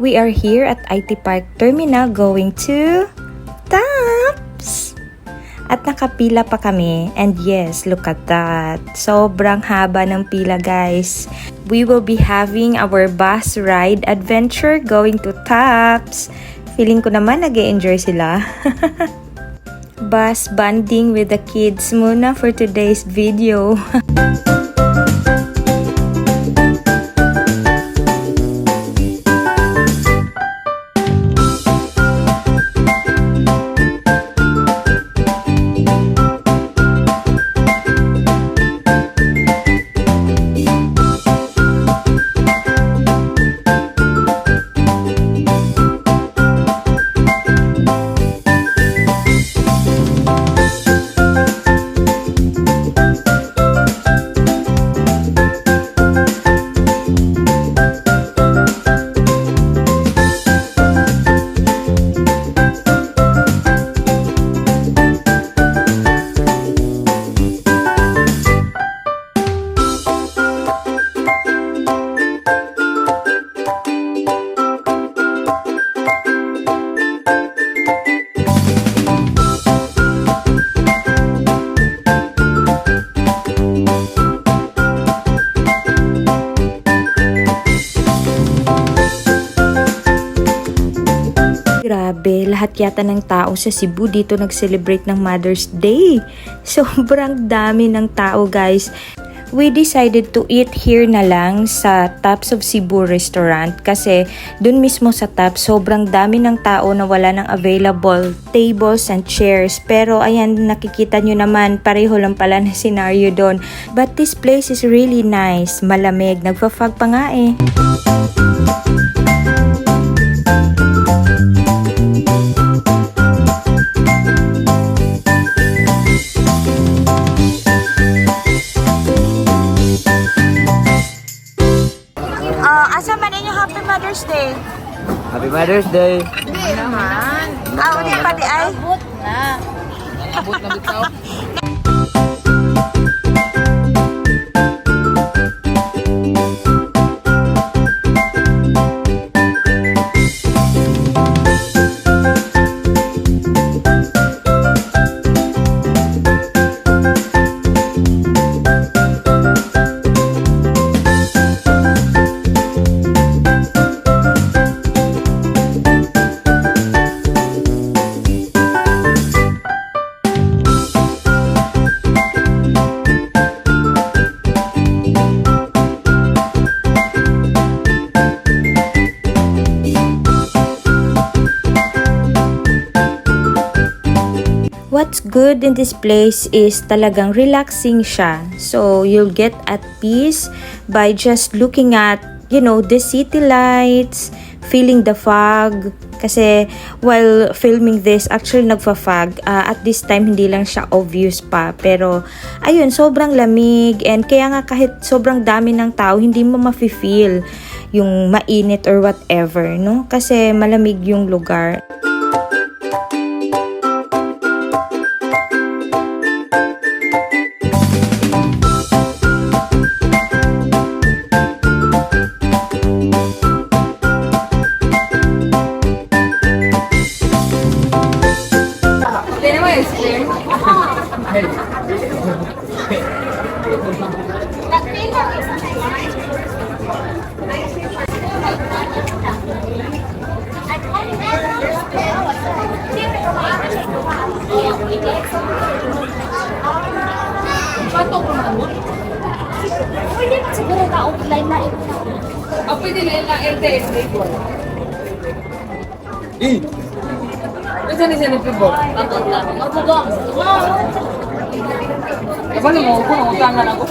we are here at IT Park Terminal going to TAPS. At nakapila pa kami. And yes, look at that. Sobrang haba ng pila, guys. We will be having our bus ride adventure going to TAPS. Feeling ko naman nag-e-enjoy sila. Bus bonding with the kids muna for today's video. Grabe, lahat yata ng tao sa Cebu dito nag-celebrate ng Mother's Day. Sobrang dami ng tao, guys. We decided to eat here na lang sa Taps of Cebu restaurant kasi dun mismo sa Taps sobrang dami ng tao na wala ng available tables and chairs. Pero ayan, nakikita nyo naman, pareho lang pala na scenario dun. But this place is really nice, malamig, nagfa-fog pa nga eh. Asa man ninyo Happy Mother's Day? Happy Mother's Day! Hindi naman. Hindi pa di ay? Abot na. Abot na bitaw. What's good in this place is talagang relaxing siya. So, you'll get at peace by just looking at, you know, the city lights, feeling the fog. Kasi while filming this, actually nagfa-fog. At this time, hindi lang siya obvious pa. Pero, ayun, sobrang lamig. And kaya nga kahit sobrang dami ng tao, hindi mo mafe-feel yung mainit or whatever, no? Kasi malamig yung lugar. Pwede pa siguro ka-offline na ito. Pwede na yung LTS ko. Ito na siya nagpibo. Magpagong. Kabalo mo, kung utangan ako.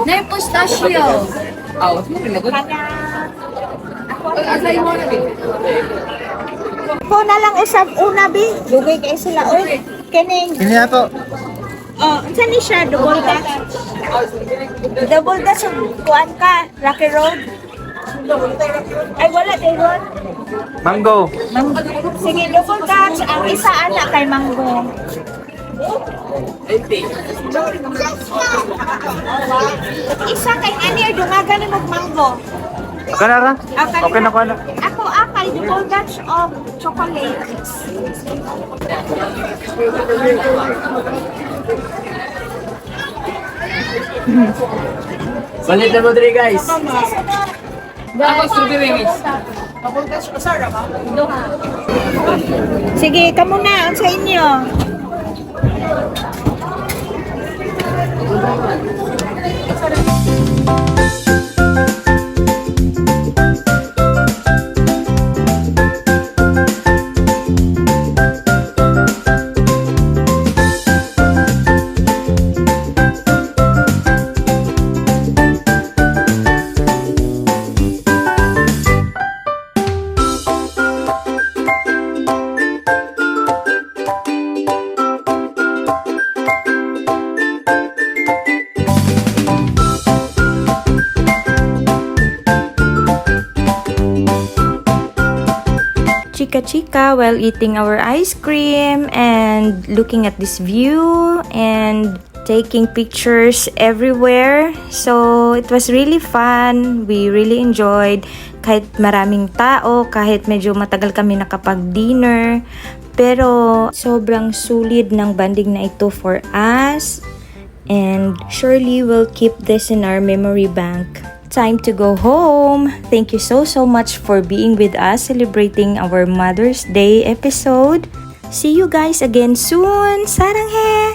Na yung pistachio. Awas mo rin ako. Asay mo na rin. Po na lang usab una bi. Dugay kay sila oy. Kining. Ini ato. Oh, unsa ni siya double dash? Double dash kuan ka, Rocky Road. Ay wala day road. Mango. Sige, double dash ang isa ana kay Mango. Isa kay ani dungagan ni mog mango. Kanara? Okay, Okay na ko na. Ako akay double batch of chocolates. Balit na mo diri guys. Ako strawberry mix. Sige, kamo na ang sa inyo. Chika while eating our ice cream and looking at this view and taking pictures everywhere. So it was really fun. We really enjoyed kahit maraming tao, kahit medyo matagal kami nakapag-dinner. Pero sobrang sulit ng banding na ito for us. And surely we'll keep this in our memory bank. Time to go home. Thank you so much for being with us celebrating our Mother's Day episode. See you guys again soon. Sarang he!